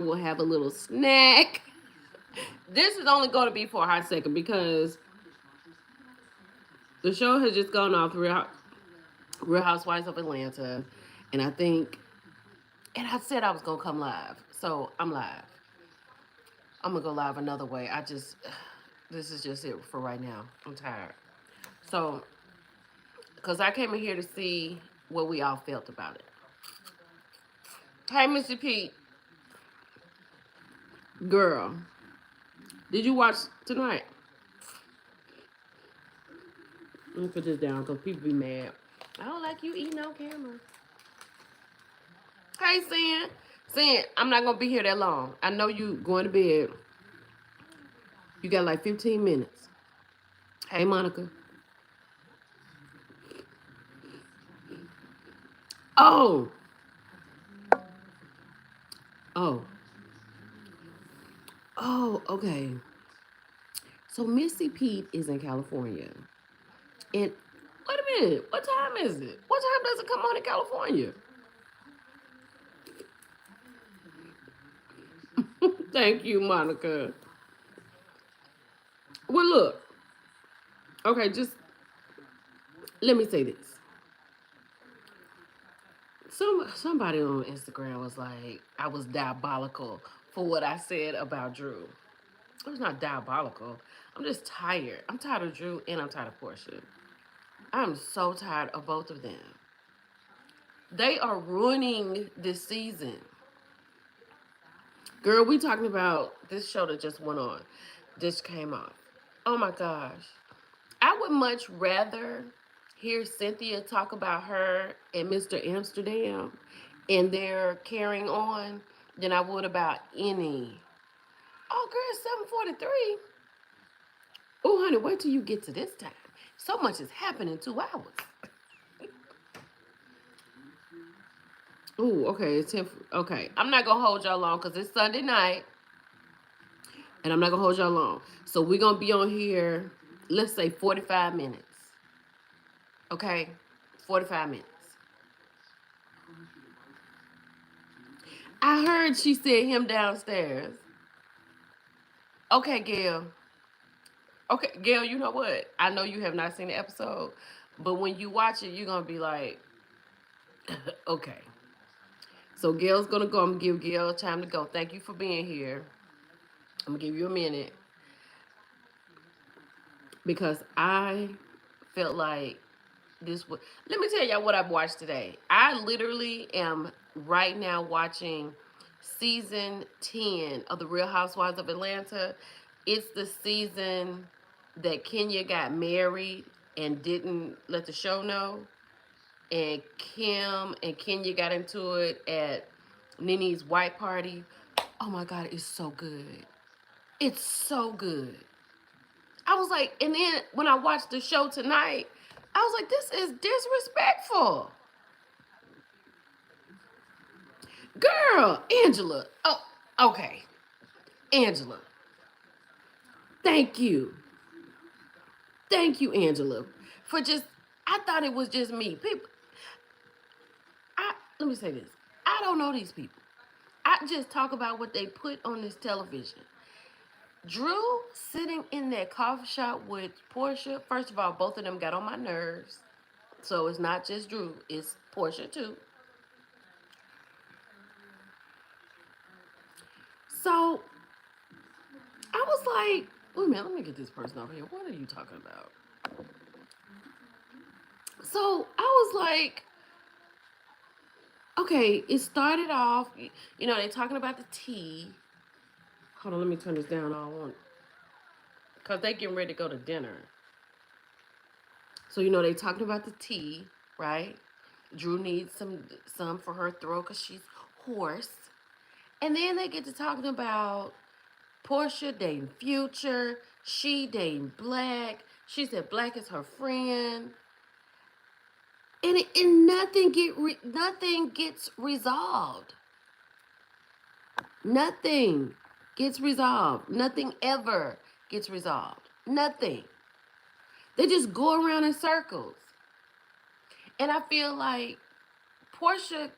We'll have a little snack. This is only going to be for a hot second because the show has just gone off, Real Housewives of Atlanta, and I think, and I said I was gonna come live, so I'm live. I'm gonna go live another way. This is just it for right now. I'm tired. So, because I came in here to see what we all felt about it. Hey, Mr. Pete, girl, did you watch tonight? Let me put this down because people be mad. I don't like you eating on camera. Hey, Sin, I'm not gonna be here that long. I know you going to bed. You got like 15 minutes. Hey, Monica. Oh, oh, oh, okay. So Missy Pete is in California. And wait a minute, what time is it? What time does it come on in California? Thank you, Monica. Well, look, okay, just let me say this. Somebody on Instagram was like, I was diabolical for what I said about Drew. It was not diabolical. I'm just tired. I'm tired of Drew and I'm tired of Porsha. I'm so tired of both of them. They are ruining this season. Girl, we talking about this show that just went on. Just came off. Oh my gosh. I would much rather hear Cynthia talk about her and Mr. Amsterdam and their carrying on than I would about any. Oh, girl, it's 7:43. Oh, honey, wait till you get to this time. So much has happened in 2 hours. Ooh, okay, it's 10. Okay, I'm not gonna hold y'all long because it's Sunday night, and I'm not gonna hold y'all long. So we're gonna be on here. Let's say 45 minutes. Okay, 45 minutes. I heard she said him downstairs. Okay, Gail. Okay, Gail, you know what? I know you have not seen the episode, but when you watch it, you're gonna be like, okay. So Gail's gonna go. I'm gonna give Gail time to go. Thank you for being here. I'm gonna give you a minute because I felt like this was. Let me tell y'all what I've watched today. I literally am right now watching season 10 of The Real Housewives of Atlanta. It's the season that Kenya got married and didn't let the show know. And Kim and Kenya got into it at Nene's white party. Oh my God, it's so good. It's so good. I was like, and then when I watched the show tonight, I was like, this is disrespectful. Girl, Angela. Oh, okay. Angela. Thank you. Thank you, Angela. For just, I thought it was just me. People, let me say this. I don't know these people. I just talk about what they put on this television. Drew sitting in that coffee shop with Porsha. First of all, both of them got on my nerves. So it's not just Drew, it's Porsha too. So I was like, wait a minute, let me get this person over here. What are you talking about? So I was like, okay, it started off, they're talking about the tea. Hold on, let me turn this down. I want, because they getting ready to go to dinner. So, they talking about the tea, right? Drew needs some for her throat because she's hoarse. And then they get to talking about Porsha dating Future. She dating Black. She said Black is her friend. And nothing gets resolved. Nothing gets resolved. Nothing ever gets resolved. Nothing. They just go around in circles. And I feel like Porsha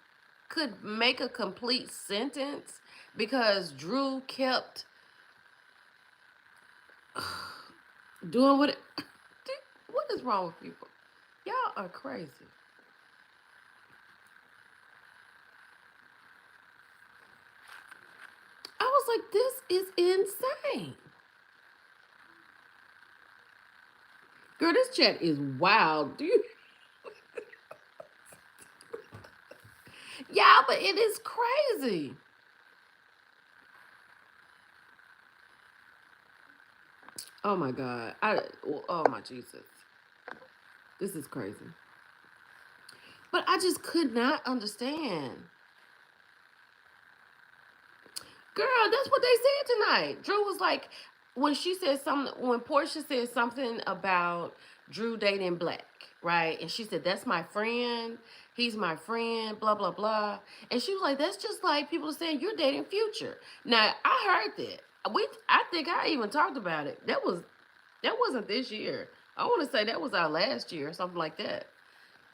could make a complete sentence because Drew kept doing what. What is wrong with people? Y'all are crazy. I was like, this is insane. Girl, this chat is wild. Do you? Yeah, but it is crazy. Oh my God. Oh my Jesus. This is crazy. But I just could not understand. Girl, that's what they said tonight. Drew was like, when she said something, when Porsha said something about Drew dating Black, right? And she said, that's my friend. He's my friend, blah, blah, blah. And she was like, that's just like people saying you're dating Future. Now, I heard that. I think I even talked about it. That wasn't this year. I want to say that was our last year or something like that.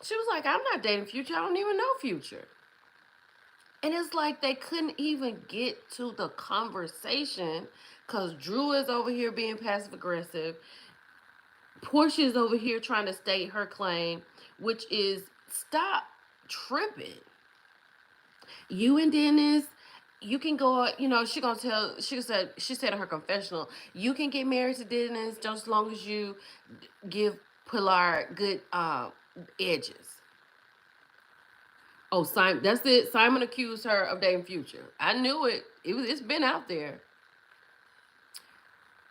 She was like, I'm not dating Future. I don't even know Future. And it's like they couldn't even get to the conversation because Drew is over here being passive aggressive. Porsha is over here trying to state her claim, which is stop tripping. You and Dennis, you can go, she said in her confessional, you can get married to Dennis just as long as you give Pilar good edges. Oh, Simon, that's it. Simon accused her of dating Future. I knew it. It's been out there.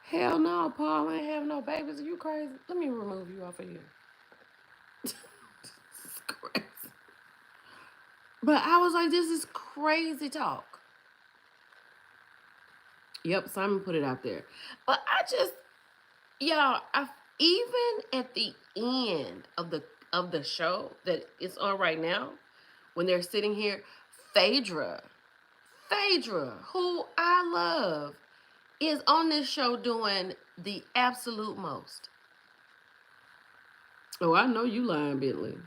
Hell no, Paul. I ain't having no babies. Are you crazy? Let me remove you off of here. This is crazy. But I was like, this is crazy talk. Yep, Simon put it out there. But y'all, even at the end of the show that it's on right now, when they're sitting here, Phaedra, who I love, is on this show doing the absolute most. Oh, I know you lying, Bentley.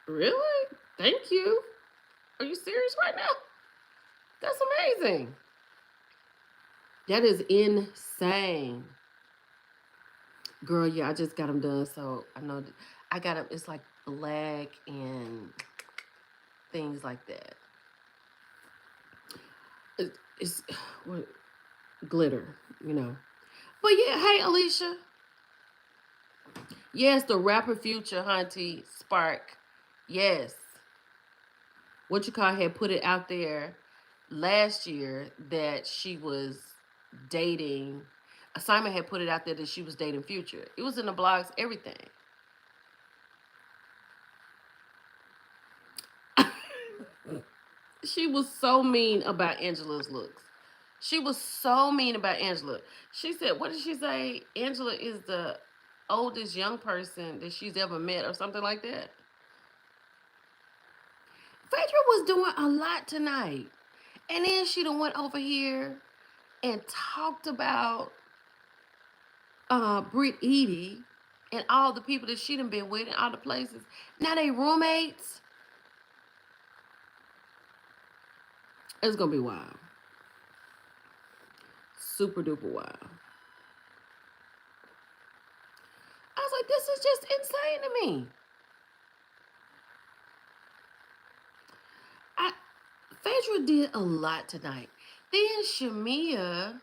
Really? Thank you. Are you serious right now? That's amazing. That is insane. Girl, yeah, I just got them done, so I know I got them. It's like black and things like that. It's what glitter, you know. But yeah, hey Alicia. Yes, the rapper Future, Hunty, Spark. Yes. What you call had put it out there last year that she was dating. Simon had put it out there that she was dating Future. It was in the blogs, everything. She was so mean about Angela's looks. She was so mean about Angela. She said, what did she say? Angela is the oldest young person that she's ever met or something like that. Phaedra was doing a lot tonight. And then she done went over here and talked about Brittany and all the people that she done been with in all the places. Now they roommates. It's gonna be wild. Super duper wild. I was like, this is just insane to me. Phaedra did a lot tonight. Then Shamia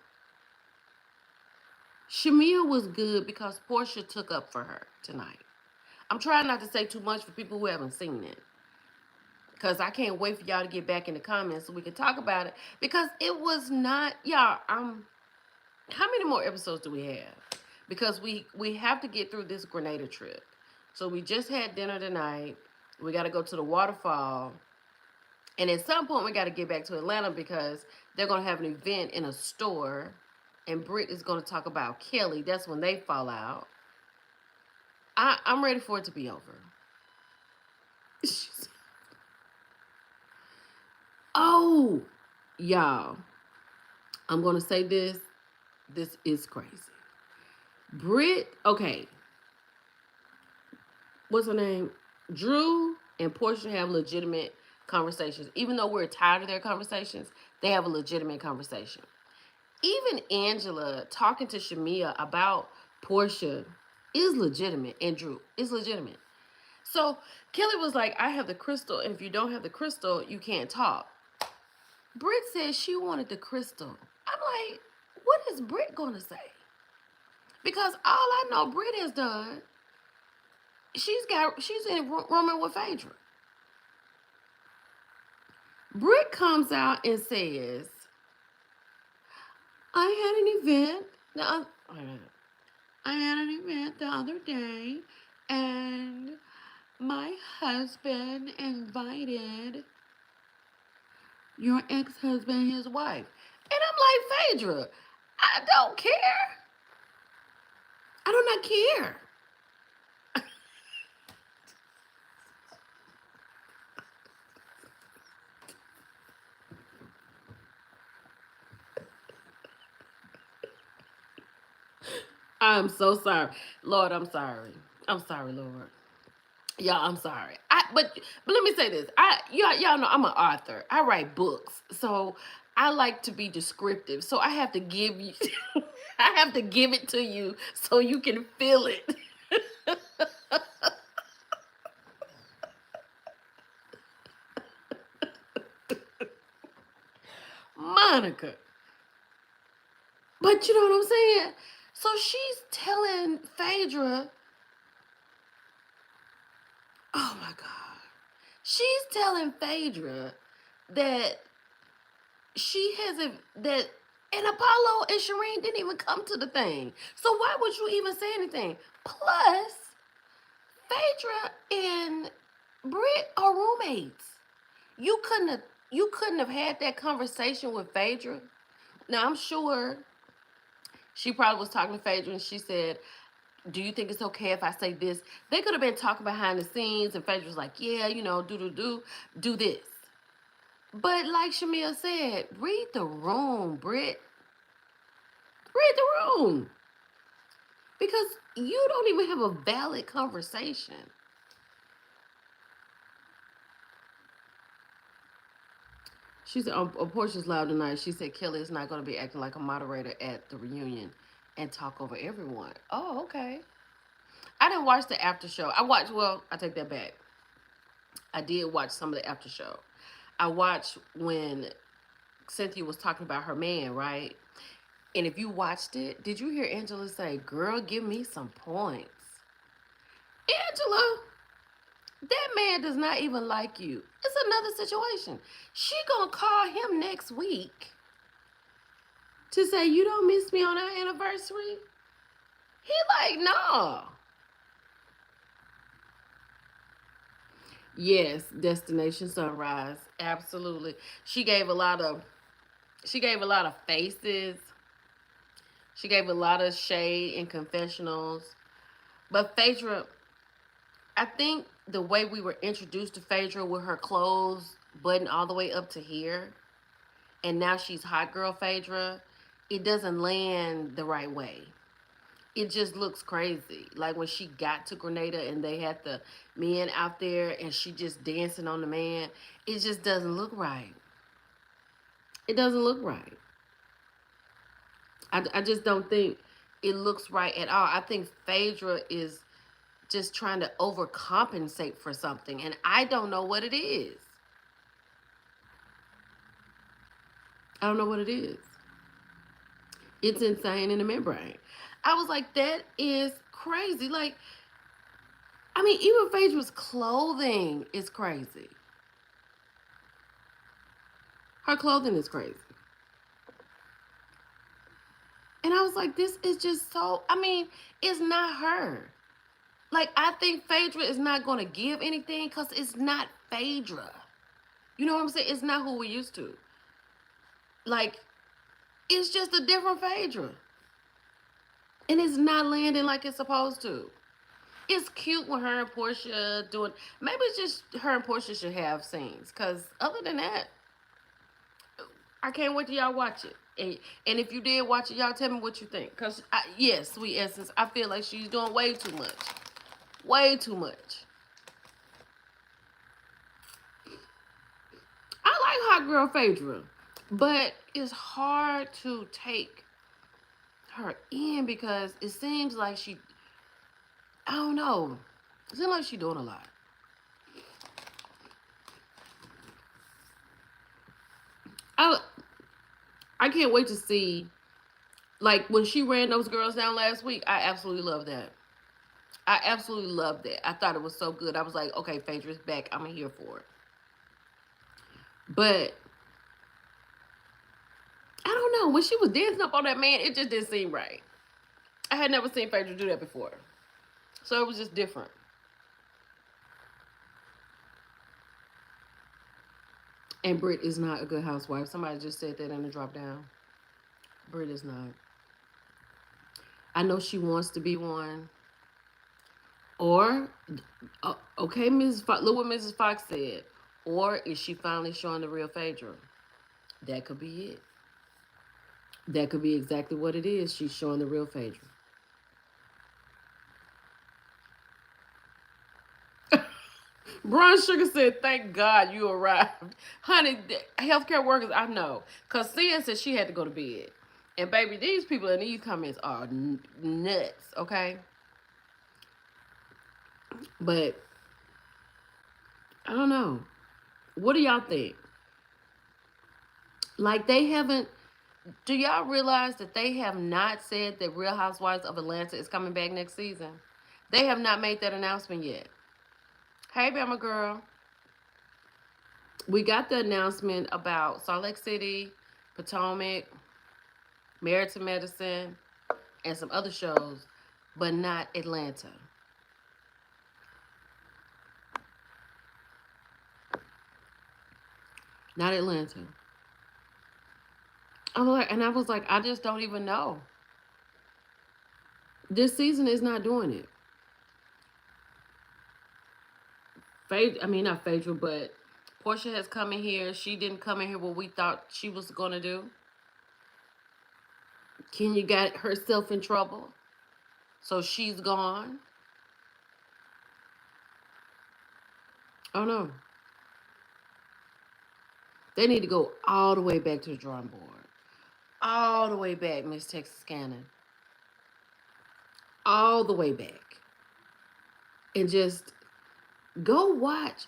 was good because Porsha took up for her tonight. I'm trying not to say too much for people who haven't seen it, because I can't wait for y'all to get back in the comments so we can talk about it. Because it was not, y'all. How many more episodes do we have? Because we have to get through this Grenada trip. So we just had dinner tonight. We got to go to the waterfall. And at some point, we got to get back to Atlanta because they're going to have an event in a store. And Britt is going to talk about Kelly. That's when they fall out. I'm ready for it to be over. Oh, y'all. I'm going to say this. This is crazy. Britt, okay. What's her name? Drew and Porsha have legitimate conversations. Even though we're tired of their conversations, they have a legitimate conversation. Even Angela talking to Shamia about Porsha is legitimate, and Drew is legitimate. So Kelly was like, I have the crystal, and if you don't have the crystal, you can't talk. Britt said she wanted the crystal. I'm like, what is Britt gonna say? Because all I know Britt has done, she's in rooming with Phaedra. Britt comes out and says, I had an event. I had an event the other day, and my husband invited your ex-husband and his wife. And I'm like, Phaedra, I don't care. I do not care. I'm so sorry. Lord, I'm sorry. I'm sorry, Lord. Y'all, I'm sorry. But let me say this. Y'all know I'm an author. I write books. So I like to be descriptive. So I have to give you I have to give it to you so you can feel it. Monica. But you know what I'm saying? So she's telling Phaedra, oh my God. She's telling Phaedra that she hasn't, that, and Apollo and Shereé didn't even come to the thing. So why would you even say anything? Plus, Phaedra and Britt are roommates. You couldn't have had that conversation with Phaedra. Now I'm sure she probably was talking to Phaedra and she said, do you think it's okay if I say this? They could have been talking behind the scenes and Phaedra was like, yeah, do this. But like Shamia said, read the room, Britt. Read the room. Because you don't even have a valid conversation. She said, on Porsha's Loud tonight, she said Kelly is not going to be acting like a moderator at the reunion and talk over everyone. Oh, okay. I didn't watch the after show. I take that back. I did watch some of the after show. I watched when Cynthia was talking about her man, right? And if you watched it, did you hear Angela say, girl, give me some points? Angela, that man does not even like you. It's another situation. She gonna call him next week to say, you don't miss me on our anniversary? He like, no. Yes, Destination Sunrise. Absolutely. She gave a lot of faces. She gave a lot of shade in confessionals. But Phaedra, I think the way we were introduced to Phaedra with her clothes buttoned all the way up to here, and now she's hot girl Phaedra, it doesn't land the right way. It just looks crazy. Like when she got to Grenada and they had the men out there and she just dancing on the man, it just doesn't look right. It doesn't look right. I just don't think it looks right at all. I think Phaedra is just trying to overcompensate for something, and I don't know what it is. I don't know what it is. It's insane in the membrane. I was like, that is crazy. Like, I mean, even Phaedra's clothing is crazy. Her clothing is crazy. And I was like, this is just so, I mean, it's not her. Like, I think Phaedra is not going to give anything because it's not Phaedra. You know what I'm saying? It's not who we're used to. Like, it's just a different Phaedra. And it's not landing like it's supposed to. It's cute when her and Porsha doing, maybe it's just her and Porsha should have scenes. Because other than that, I can't wait till y'all watch it. And if you did watch it, y'all tell me what you think. Because, yes, Sweet Essence, I feel like she's doing way too much. Way too much. hot girl Phaedra, but it's hard to take her in because it seems like I don't know. It seems like she's doing a lot. I I can't wait to see, like when she ran those girls down last week. I absolutely love that. I absolutely loved that. I thought it was so good. I was like, okay, Phaedra's back. I'm here for it. But I don't know. When she was dancing up on that man, it just didn't seem right. I had never seen Phaedra do that before. So it was just different. And Britt is not a good housewife. Somebody just said that in the drop down. Britt is not. I know she wants to be one. Or, okay, look what Mrs. Fox said. Or is she finally showing the real Phaedra? That could be it. That could be exactly what it is. She's showing the real Phaedra. Brown Sugar said, thank God you arrived. Honey, healthcare workers, I know. Because Sia said she had to go to bed. And baby, these people in these comments are nuts, okay? But, I don't know. What do y'all think? Like, they haven't... Do y'all realize that they have not said that Real Housewives of Atlanta is coming back next season? They have not made that announcement yet. Hey, Bama girl. We got the announcement about Salt Lake City, Potomac, Married to Medicine, and some other shows, but not Atlanta. Not Atlanta. I was like, I just don't even know. This season is not doing it. Not Phaedra, but Porsha has come in here. She didn't come in here what we thought she was gonna do. Kenya got herself in trouble, so she's gone. Oh no. They need to go all the way back to the drawing board. All the way back, Miss Texas Cannon. All the way back. And just go watch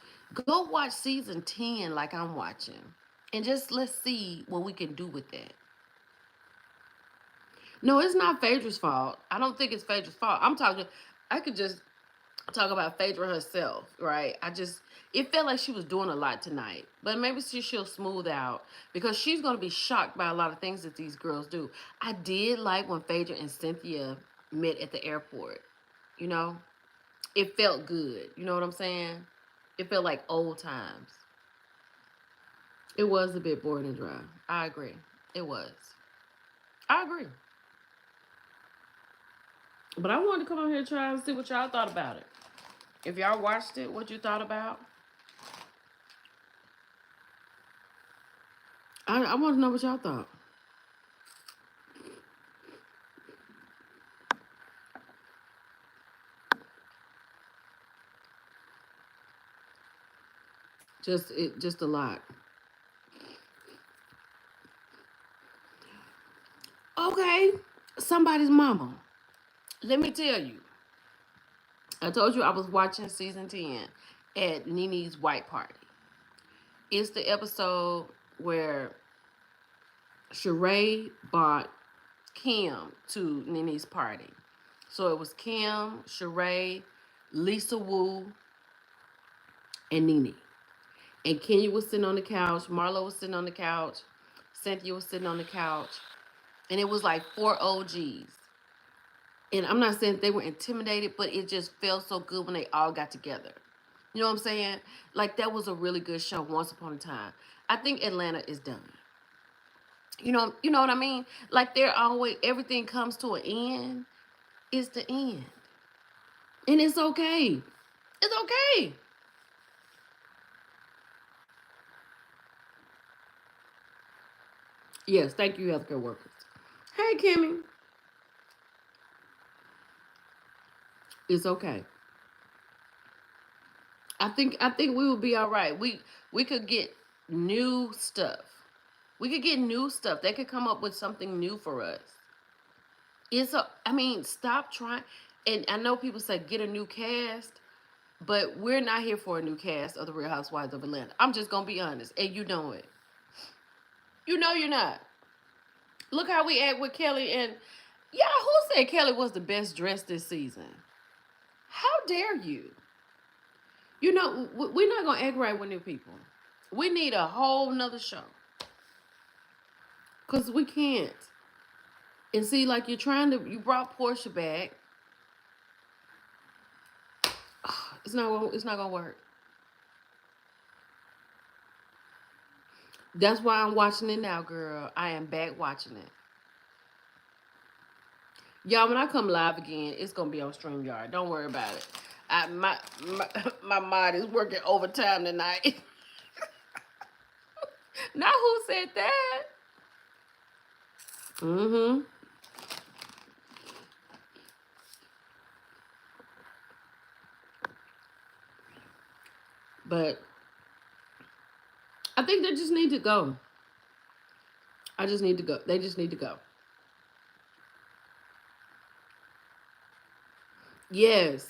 season 10 like I'm watching. And just let's see what we can do with that. No, it's not Phaedra's fault. I don't think it's Phaedra's fault. I could just talk about Phaedra herself, right? It felt like she was doing a lot tonight. But maybe she'll smooth out because she's going to be shocked by a lot of things that these girls do. I did like when Phaedra and Cynthia met at the airport. You know? It felt good. You know what I'm saying? It felt like old times. It was a bit boring and dry. I agree. It was. I agree. But I wanted to come on here and try and see what y'all thought about it. If y'all watched it, what you thought about? I want to know what y'all thought. Just a lot. Okay, somebody's mama. Let me tell you. I told you I was watching season 10 at Nene's white party. It's the episode where Shereé brought Kim to Nene's party. So it was Kim, Shereé, Lisa Wu, and Nene. And Kenya was sitting on the couch, Marlo was sitting on the couch, Cynthia was sitting on the couch, and it was like 4 OGs. And I'm not saying they were intimidated, but it just felt so good when they all got together. You know what I'm saying? Like, that was a really good show once upon a time. I think Atlanta is done. You know what I mean? Like, everything comes to an end. It's the end. And it's okay. It's okay. Yes, thank you, healthcare workers. Hey, Kimmy. It's okay. I think we will be all right. We could get new stuff. We could get new stuff. They could come up with something new for us. I mean, stop trying. And I know people say get a new cast, but we're not here for a new cast of the Real Housewives of Atlanta. I'm just gonna be honest, and you know it. You know you're not. Look how we act with Kelly and y'all. Who said Kelly was the best dressed this season? How dare you? You know we're not gonna act right with new people. We need a whole nother show, cause we can't. And see, like you brought Porsha back. It's not gonna work. That's why I'm watching it now, girl. I am back watching it. Y'all, when I come live again, it's gonna be on StreamYard. Don't worry about it. My mind is working overtime tonight. Now who said that? Mm-hmm. But I think they just need to go. I just need to go. They just need to go. Yes.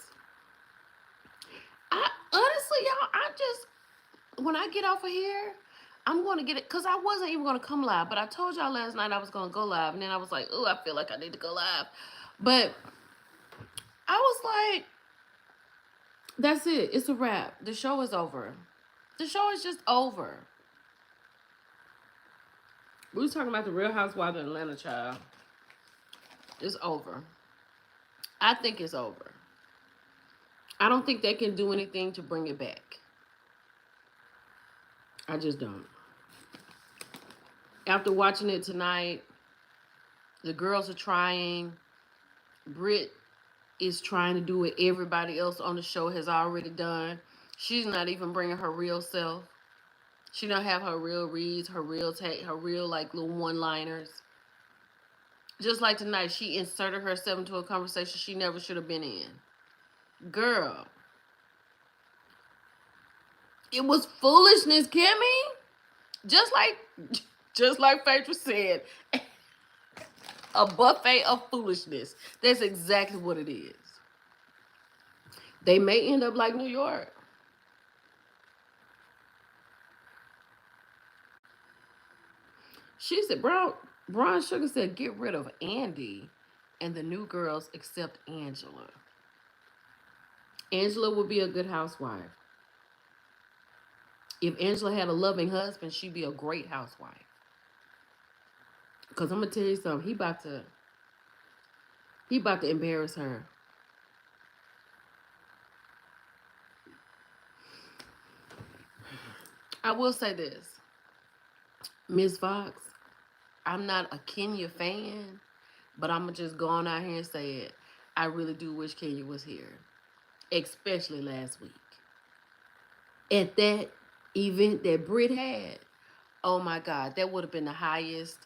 I honestly, y'all, when I get off of here, I'm going to get it because I wasn't even going to come live, but I told y'all last night I was going to go live, and then I was like, oh, I feel like I need to go live. But I was like, that's it. It's a wrap. The show is over. The show is just over. We was talking about the Real Housewives of Atlanta, child. It's over. I think it's over. I don't think they can do anything to bring it back. I just don't. After watching it tonight, the girls are trying. Britt is trying to do what everybody else on the show has already done. She's not even bringing her real self. She don't have her real reads, her real take, her real like little one-liners. Just like tonight, she inserted herself into a conversation she never should have been in. Girl, it was foolishness, Kimmy. Just like Phaedra said, a buffet of foolishness. That's exactly what it is. They may end up like New York. She said, Brown Sugar said, get rid of Andy and the new girls except Angela. Angela would be a good housewife. If Angela had a loving husband, she'd be a great housewife. Because I'm going to tell you something. He about to embarrass her. I will say this. Ms. Fox, I'm not a Kenya fan, but I'm going to just go on out here and say it. I really do wish Kenya was here, especially last week. At that event that Britt had, oh my God, that would have been the highest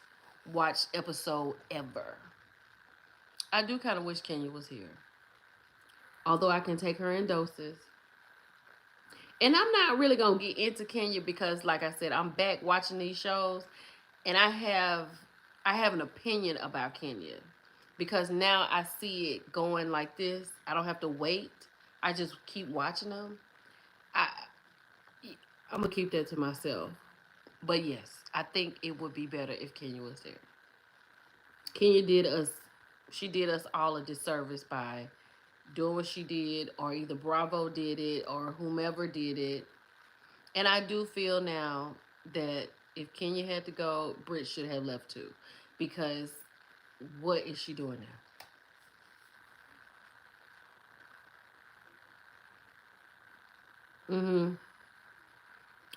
watched episode ever. I do kind of wish Kenya was here. Although I can take her in doses. And I'm not really going to get into Kenya because, like I said, I'm back watching these shows. And I have an opinion about Kenya. Because now I see it going like this. I don't have to wait. I just keep watching them. I'm going to keep that to myself. But yes, I think it would be better if Kenya was there. Kenya did us all a disservice by doing what she did, or either Bravo did it, or whomever did it. And I do feel now that if Kenya had to go, Britt should have left too. Because what is she doing now? Mm-hmm.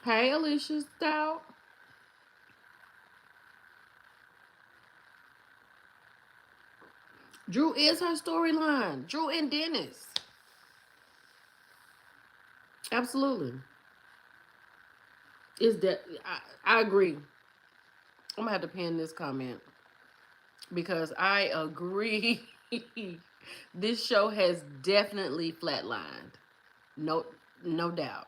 Hey, Alicia Stout. Drew is her storyline. Drew and Dennis. Absolutely. Is that I agree. I'm gonna have to pin this comment because I agree. This show has definitely flatlined. No doubt.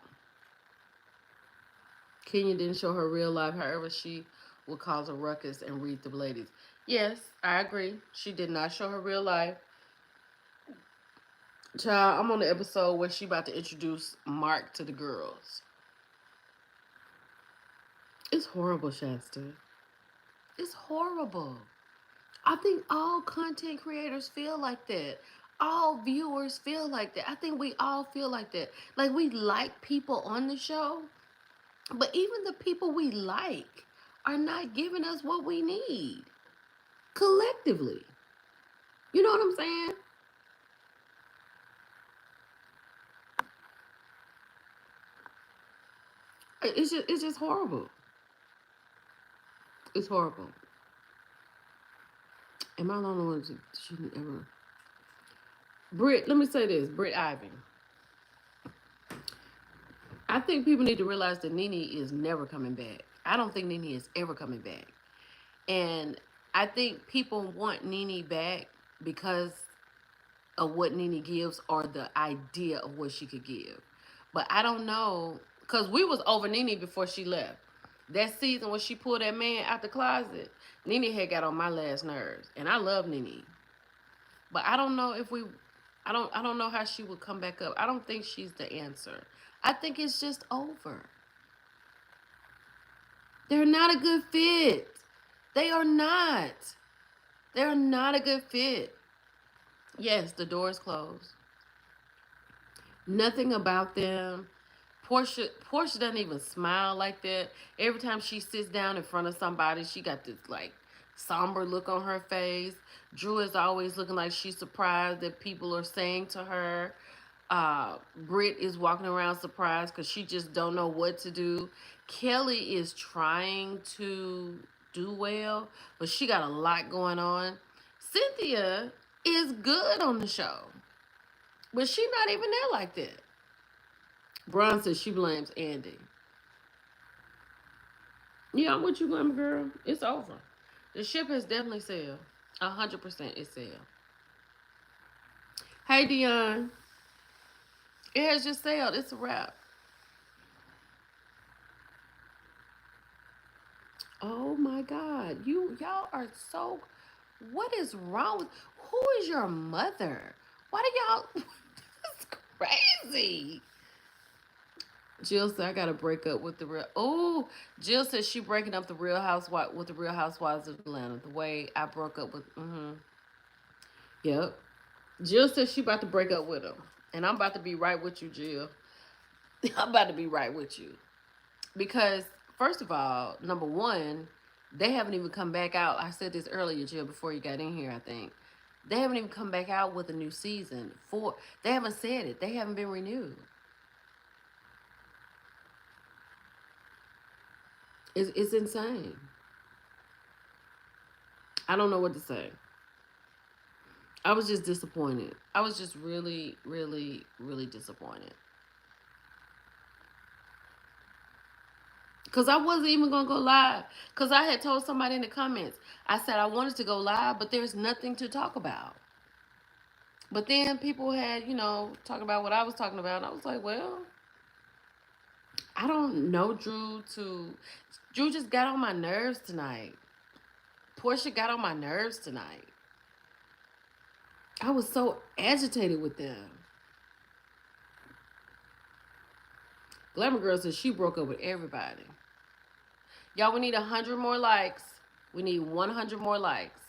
Kenya didn't show her real life. However, she would cause a ruckus and read the ladies. Yes, I agree. She did not show her real life. Child, I'm on the episode where she about to introduce Mark to the girls. It's horrible, Shasta. It's horrible. I think all content creators feel like that. All viewers feel like that. I think we all feel like that. Like we like people on the show, but even the people we like are not giving us what we need collectively. You know what I'm saying? It's just horrible. It's horrible. Am I the only one that shouldn't ever? Britt, let me say this, Britt Ivan. I think people need to realize that Nene is never coming back. I don't think Nene is ever coming back. And I think people want Nene back because of what Nene gives or the idea of what she could give. But I don't know, because we was over Nene before she left. That season when she pulled that man out the closet, Nene had got on my last nerves. And I love Nene. But I don't know if we I don't know how she would come back up. I don't think she's the answer. I think it's just over. They're not a good fit. They are not. They're not a good fit. Yes, the door's closed. Nothing about them. Porsha doesn't even smile like that. Every time she sits down in front of somebody, she got this like somber look on her face. Drew is always looking like she's surprised that people are saying to her. Britt is walking around surprised because she just don't know what to do. Kelly is trying to do well, but she got a lot going on. Cynthia is good on the show, but she's not even there like that. Bron says she blames Andy. Yeah, I'm with you, Glamour Girl. It's over. The ship has definitely sailed. 100% it sailed. Hey, Dion. It has just sailed. It's a wrap. Oh my God. Y'all are so. What is wrong with. Who is your mother? Why do y'all. This is crazy. Jill said I gotta break up with the real. Oh, Jill said she breaking up the Real Housewife with the Real Housewives of Atlanta. The way I broke up with. Yep. Jill said she about to break up with him, and I'm about to be right with you, Jill. I'm about to be right with you because first of all, number one, they haven't even come back out. I said this earlier, Jill, before you got in here. I think they haven't even come back out with a new season. They haven't said it. They haven't been renewed. It's insane. I don't know what to say. I was just disappointed. I was just really, really, really disappointed. Because I wasn't even going to go live. Because I had told somebody in the comments, I said I wanted to go live, but there's nothing to talk about. But then people had, talking about what I was talking about. And I was like, well, I don't know Drew to. Drew just got on my nerves tonight. Porsha got on my nerves tonight. I was so agitated with them. Glamour Girl says she broke up with everybody. Y'all, we need 100 more likes. We need 100 more likes.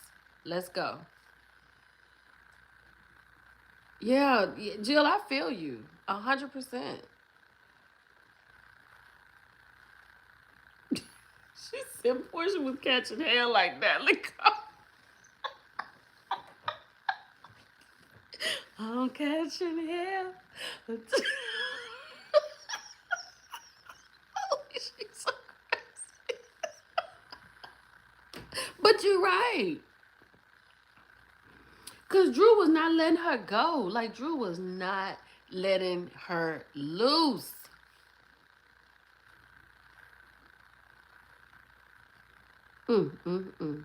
Let's go. Yeah, Jill, I feel you. 100%. She said Porsha was catching hell like that. Look, I'm catching hell. She's so crazy. But you're right. Because Drew was not letting her go. Like, Drew was not letting her loose. Mm, mm, mm.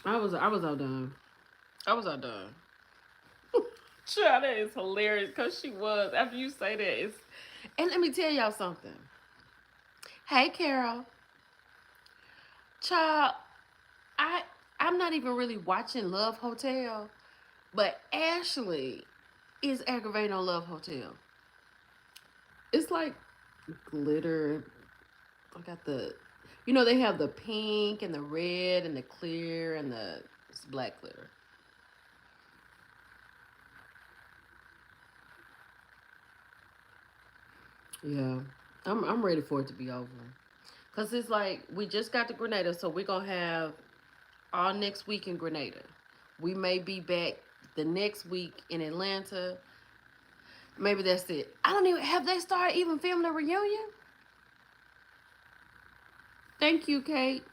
I was outdone. I was outdone. Child, that is hilarious because she was. After you say that, it's. And let me tell y'all something. Hey, Carol. Child, I I'm not even really watching Love Hotel, but Ashley is aggravating on Love Hotel. It's like glitter. I got the, they have the pink and the red and the clear and the it's black glitter. Yeah, I'm ready for it to be over. Cause it's like we just got to Grenada, so we're gonna have all next week in Grenada. We may be back the next week in Atlanta. Maybe that's it. I don't even have they started even filming a reunion. Thank you, Kate.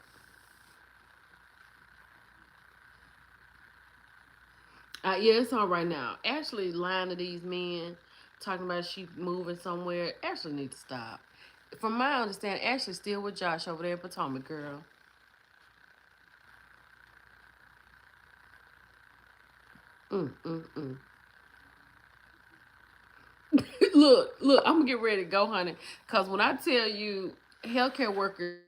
Yeah, it's on right now. Ashley lying to these men, talking about she moving somewhere. Ashley needs to stop. From my understanding, Ashley's still with Josh over there in Potomac, girl. Mm. Look, I'm gonna get ready to go, honey. Cause when I tell you, healthcare workers,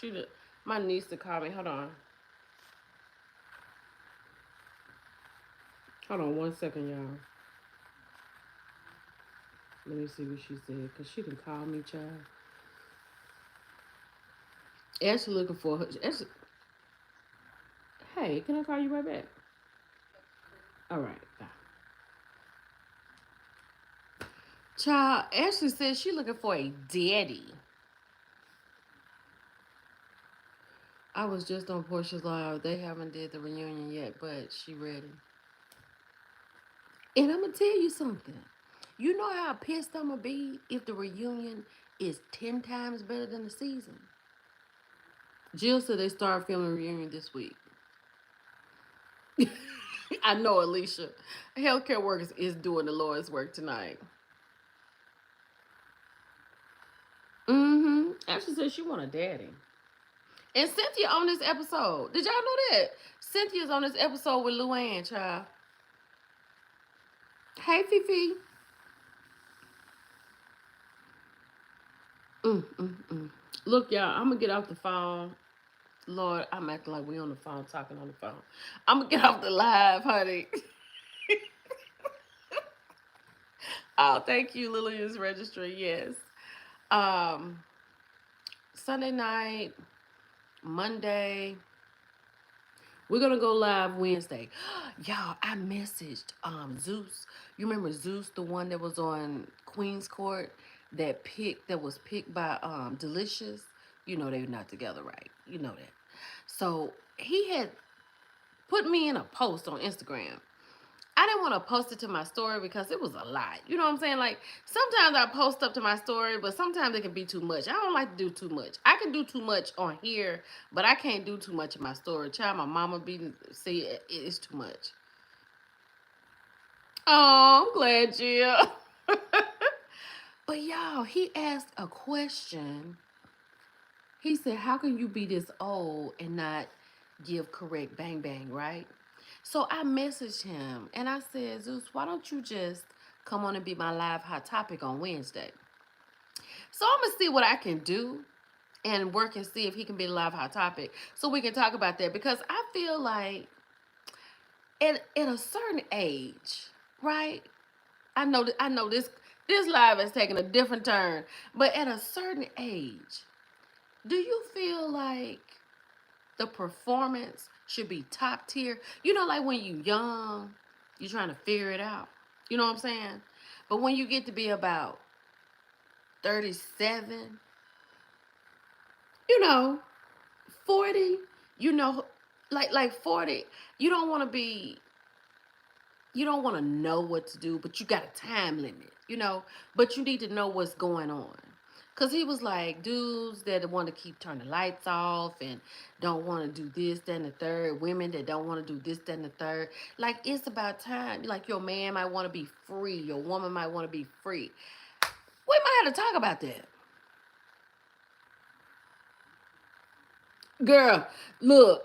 she, my niece to call me. Hold on 1 second, y'all. Let me see what she said, cause she can call me, child. Ashley looking for her. Ashley, hey, can I call you right back? All right, bye. Child, Ashley says she looking for a daddy. I was just on Portia's live. They haven't did the reunion yet, but she ready. And I'm gonna tell you something. You know how pissed I'm gonna be if the reunion is 10 times better than the season. Jill said they start filming reunion this week. I know Alicia. Healthcare workers is doing the Lord's work tonight. Mm-hmm. Ashley said she want a daddy. And Cynthia on this episode. Did y'all know that? Cynthia's on this episode with Luann, child. Hey, Fifi. Mm. Look, y'all, I'm gonna get off the phone. Lord, I'm acting like we on the phone, talking on the phone. I'm gonna get off the live, honey. Oh, thank you, Lillian's registry. Yes. Um, Sunday night, Monday. We're gonna go live Wednesday. Y'all, I messaged Zeus. You remember Zeus, the one that was on Queen's Court that was picked by Delicious? You know they're not together, right? You know that. So he had put me in a post on Instagram. I didn't want to post it to my story because it was a lot. You know what I'm saying? Like sometimes I post up to my story, but sometimes it can be too much. I don't like to do too much. I can do too much on here, but I can't do too much in my story. Child, my mama be see it's too much. Oh, I'm glad, Jill. But y'all, he asked a question. He said, "How can you be this old and not give correct bang bang, right?" So I messaged him and I said, "Zeus, why don't you just come on and be my live hot topic on Wednesday?" So I'm gonna see what I can do and work and see if he can be a live hot topic so we can talk about that because I feel like at a certain age, right? I know this live has taken a different turn, but at a certain age, do you feel like the performance should be top tier? You know, like when you young, you're trying to figure it out. You know what I'm saying? But when you get to be about 37, you know, 40, you know, like 40, you don't want to be you don't want to know what to do, but you got a time limit, but you need to know what's going on. Cause he was like, dudes that want to keep turning the lights off and don't want to do this, that, and the third. Women that don't want to do this, that, and the third. Like it's about time. Like your man might want to be free. Your woman might want to be free. We might have to talk about that. Girl, look,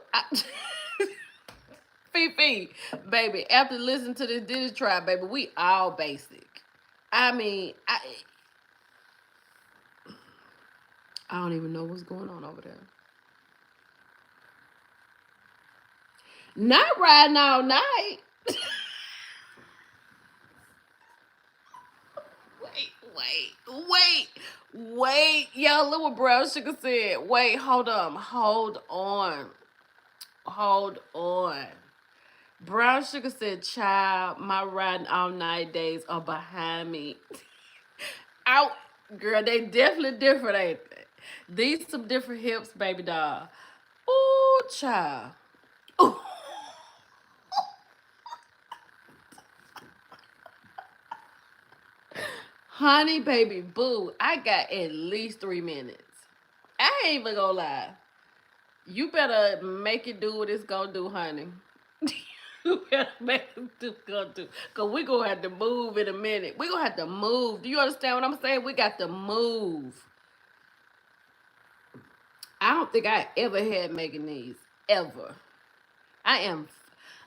Fifi, baby, after listening to this Diddy Tribe, baby, we all basic. I mean, I don't even know what's going on over there. Not riding all night. Wait. Y'all, look what Brown Sugar said. Wait, hold on. Brown Sugar said, child, my riding all night days are behind me. Out, girl, they definitely different, ain't they? These some different hips, baby doll. Ooh, child. Ooh. Honey, baby, boo. I got at least 3 minutes. I ain't even gonna lie. You better make it do what it's gonna do, honey. You better make it do what it's gonna do. Cause we gonna have to move in a minute. We gonna have to move. Do you understand what I'm saying? We got to move. I don't think I ever had making these. Ever. I'm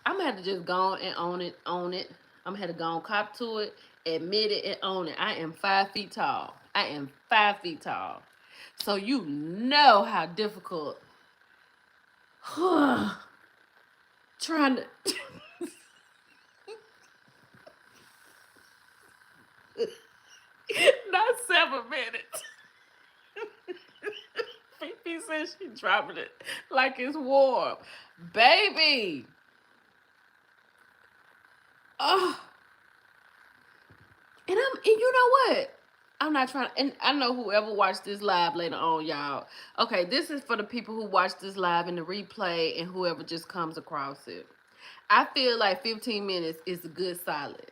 gonna have to just go on and own it. I'm gonna have to go on, cop to it, admit it, and own it. I am 5 feet tall. I am 5 feet tall. So you know how difficult trying to not 7 minutes. Fifi says she dropping it like it's warm. Baby. Oh. And you know what? I'm not trying, and I know whoever watched this live later on, y'all. Okay, this is for the people who watch this live in the replay and whoever just comes across it. I feel like 15 minutes is a good solid.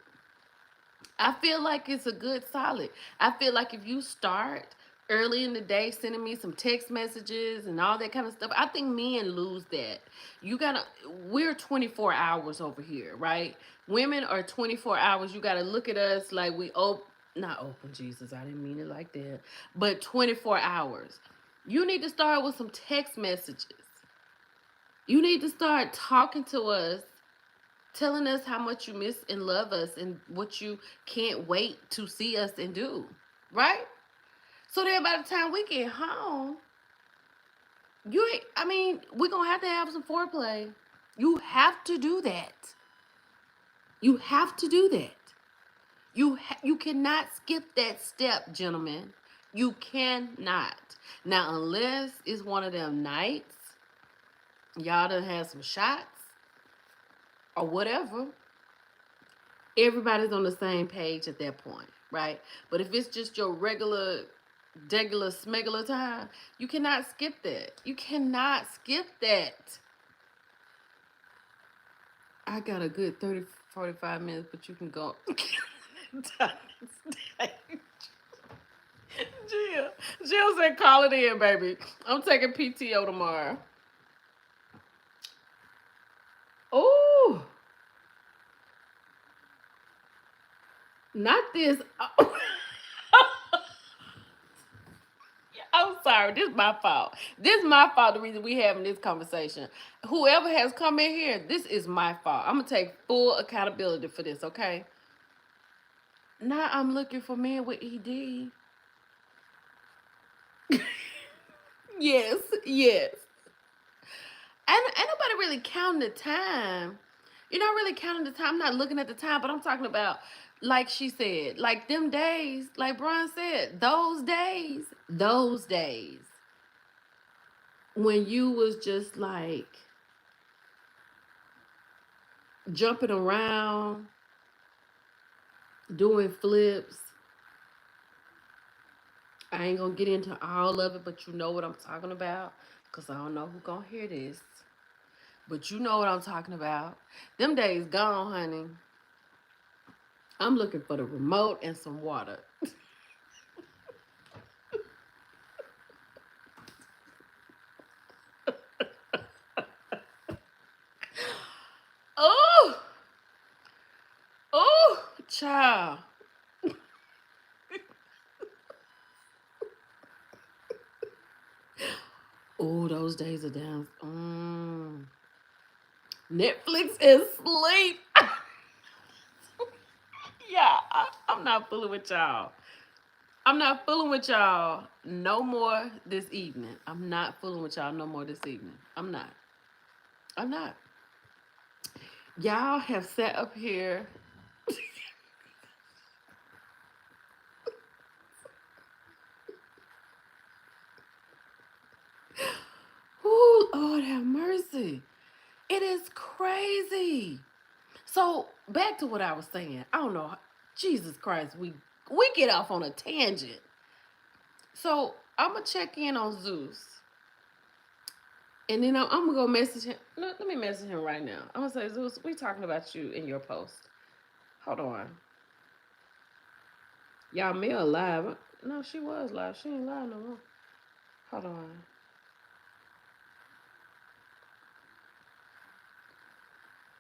I feel like it's a good solid. I feel like if you start early in the day sending me some text messages and all that kind of stuff, I think men lose that. We're 24 hours over here, right? Women are 24 hours. You gotta look at us like we not open, Jesus, I didn't mean it like that. But 24 hours. You need to start with some text messages. You need to start talking to us, telling us how much you miss and love us and what you can't wait to see us and do, right? So then by the time we get home, we're going to have some foreplay. You have to do that. You have to do that. You cannot skip that step, gentlemen. You cannot. Now, unless it's one of them nights, y'all done had some shots or whatever, everybody's on the same page at that point, right? But if it's just your regular smegular time, you cannot skip that. You cannot skip that. I got a good 30, 45 minutes, but you can go. Jill said, call it in, baby. I'm taking PTO tomorrow. Oh, not this. I'm sorry. This is my fault. This is my fault. The reason we having this conversation. Whoever has come in here, this is my fault. I'm gonna take full accountability for this. Okay. Now I'm looking for men with ED. Yes. And ain't nobody really counting the time. You're not really counting the time. I'm not looking at the time, but I'm talking about, like she said, like them days, like Brian said, those days when you was just like jumping around, doing flips. I ain't gonna get into all of it, but you know what I'm talking about, because I don't know who gonna hear this. But you know what I'm talking about. Them days gone, honey. I'm looking for the remote and some water. Oh, child. Oh, those days are down. Netflix is sleep. Yeah, I'm not fooling with y'all. I'm not fooling with y'all no more this evening. I'm not fooling with y'all no more this evening. I'm not. I'm not. Y'all have sat up here. Ooh, Lord have mercy. It is crazy. So back to what I was saying. I don't know. Jesus Christ, we get off on a tangent. So I'm gonna check in on Zeus, and then I'm gonna go message him. Let me message him right now. I'm gonna say, Zeus, we talking about you in your post. Hold on. Y'all Mel live. No, she was live. She ain't live no more. Hold on.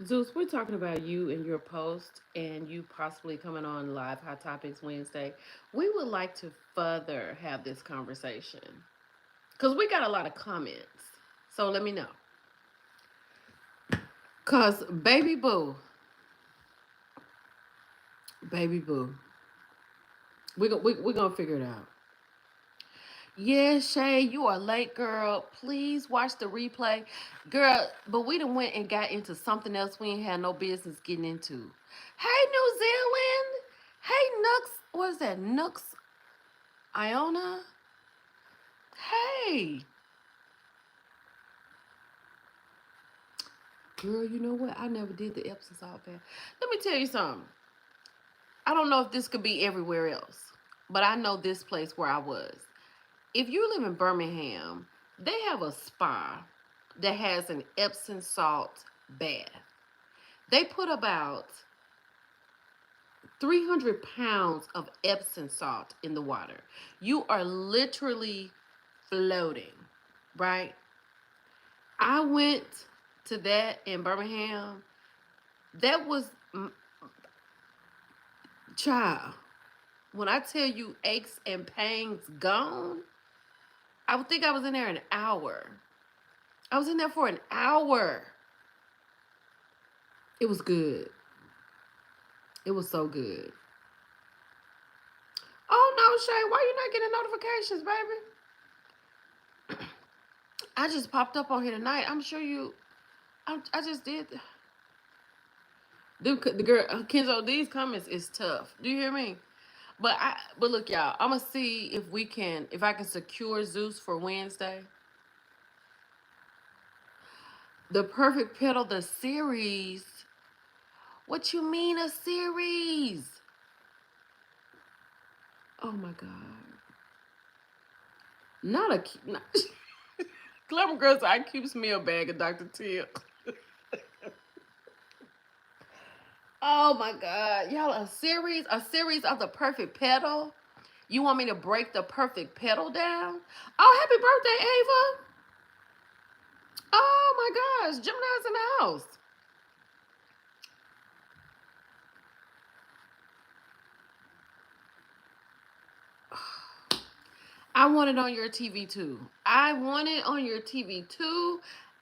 Zeus, we're talking about you and your post and you possibly coming on live Hot Topics Wednesday. We would like to further have this conversation because we got a lot of comments. So let me know. Because baby boo, we're going to figure it out. Yeah, Shay, you are late, girl. Please watch the replay. Girl, but we done went and got into something else we ain't had no business getting into. Hey, New Zealand. Hey, Nooks. What is that? Nooks Iona? Hey. Girl, you know what? I never did the Epsom salt bath. Let me tell you something. I don't know if this could be everywhere else, but I know this place where I was. If you live in Birmingham, they have a spa that has an Epsom salt bath. They put about 300 pounds of Epsom salt in the water. You are literally floating, right? I went to that in Birmingham. That was, child, when I tell you aches and pains gone, I would think I was in there an hour. I was in there for an hour. It was good. It was so good. Oh no, Shay, why you not getting notifications, baby? I just popped up on here tonight. I'm sure you. I just did. The girl Kenzo, these comments is tough. Do you hear me? But look, y'all. I'm gonna see if I can secure Zeus for Wednesday. The Perfect Petal, the series. What you mean a series? Oh my God. Not a not, Clever Girls. I keeps me a bag of Dr. Tip. Oh my God, y'all, a series of the Perfect Petal. You want me to break the Perfect Petal down? Oh, happy birthday, Ava! Oh my gosh, Gemini's in the house. I want it on your TV too. I want it on your TV too.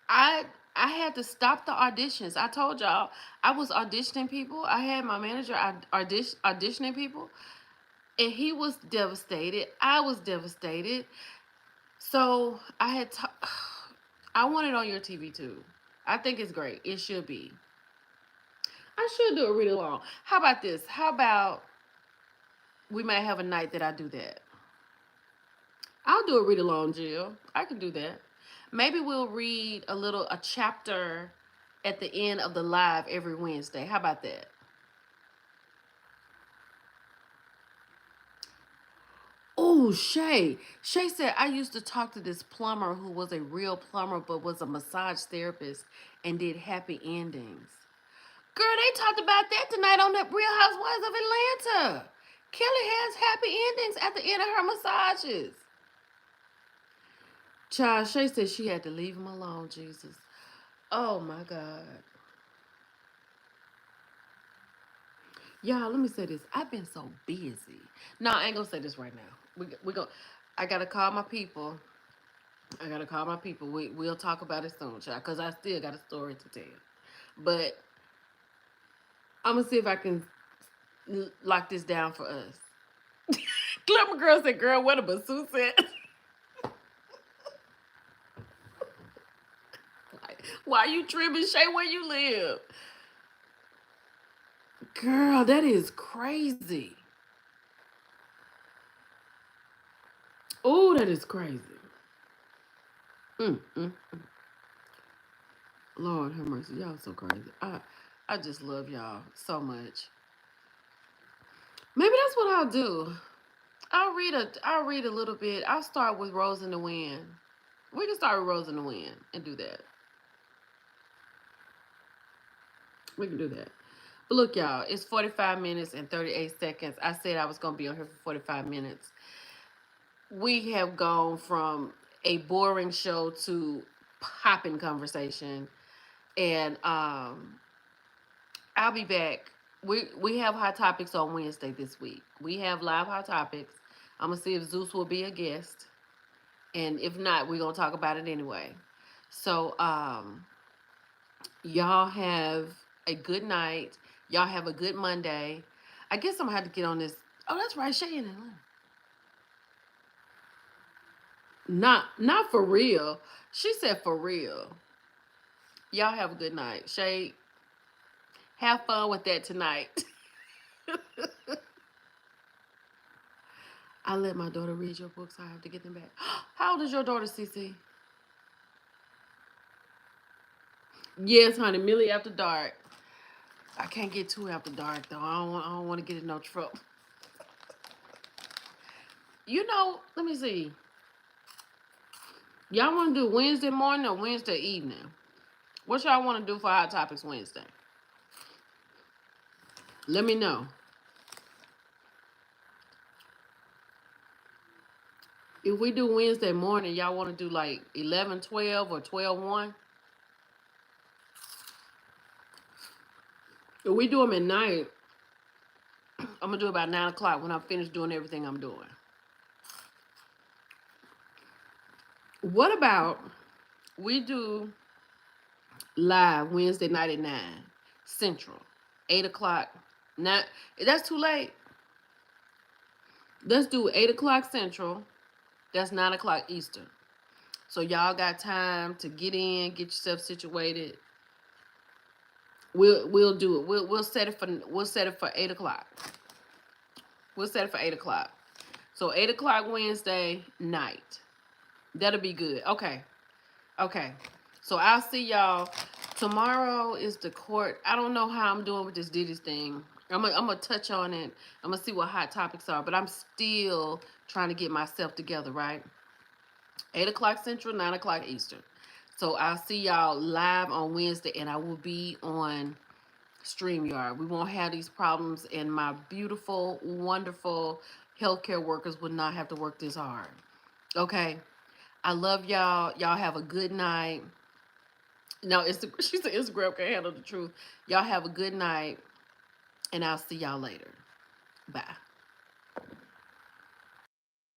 I I had to stop the auditions. I told y'all I was auditioning people. I had my manager auditioning people, and he was devastated. I was devastated. So I had to. I want it on your TV too. I think it's great. It should be. I should do a read along. How about this? How about we might have a night that I do that? I'll do a read along, Jill. I can do that. Maybe we'll read a chapter at the end of the live every Wednesday. How about that? Oh, Shay. Shay said, I used to talk to this plumber who was a real plumber but was a massage therapist and did happy endings. Girl, they talked about that tonight on the Real Housewives of Atlanta. Kelly has happy endings at the end of her massages. Child, Shay said she had to leave him alone, Jesus. Oh my God. Y'all, let me say this. I've been so busy. No, I ain't gonna say this right now. We go. I gotta call my people. I gotta call my people. We'll talk about it soon, child, because I still got a story to tell. But I'm gonna see if I can lock this down for us. Glamour Girl said, "Girl, what a bassoon said." Why you tripping, Shay? Where you live? Girl, that is crazy. Oh, that is crazy. Mm, mm. Lord have mercy. Y'all so crazy. I just love y'all so much. Maybe that's what I'll do. I'll read a little bit. I'll start with Rose in the Wind. We can start with Rose in the Wind and do that. We can do that. But look, y'all, it's 45 minutes and 38 seconds. I said I was gonna be on here for 45 minutes. We have gone from a boring show to popping conversation. And I'll be back. We have hot topics on Wednesday this week. We have live hot topics. I'm gonna see if Zeus will be a guest, and if not, we're gonna talk about it anyway. So y'all have a good night. Y'all have a good Monday. I guess I'm gonna have to get on this. Oh, that's right, Shereé and Porsha. Not for real. She said for real. Y'all have a good night. Shay, have fun with that tonight. I let my daughter read your books. I have to get them back. How old is your daughter, Cece? Yes, honey. Millie after dark. I can't get too after dark though. I don't want to get in no trouble. You know, let me see. Y'all want to do Wednesday morning or Wednesday evening? What y'all want to do for Hot Topics Wednesday? Let me know. If we do Wednesday morning, y'all want to do like 11:12 or 12:1? If we do them at night, I'm going to do about 9 o'clock when I'm finished doing everything I'm doing. What about we do live Wednesday night at 9 Central, 8 o'clock? Not, that's too late. Let's do 8 o'clock Central. That's 9 o'clock Eastern. So y'all got time to get in, get yourself situated. We'll do it. We'll set it for 8 o'clock. We'll set it for 8 o'clock. So 8 o'clock Wednesday night. That'll be good. Okay. So I'll see y'all. Tomorrow is the court. I don't know how I'm doing with this Diddy's thing. I'm gonna touch on it. I'm gonna see what hot topics are, but I'm still trying to get myself together, right? 8 o'clock Central, 9 o'clock Eastern. So I'll see y'all live on Wednesday, and I will be on StreamYard. We won't have these problems, and my beautiful, wonderful healthcare workers will not have to work this hard. Okay? I love y'all. Y'all have a good night. No, she said Instagram can handle the truth. Y'all have a good night, and I'll see y'all later. Bye.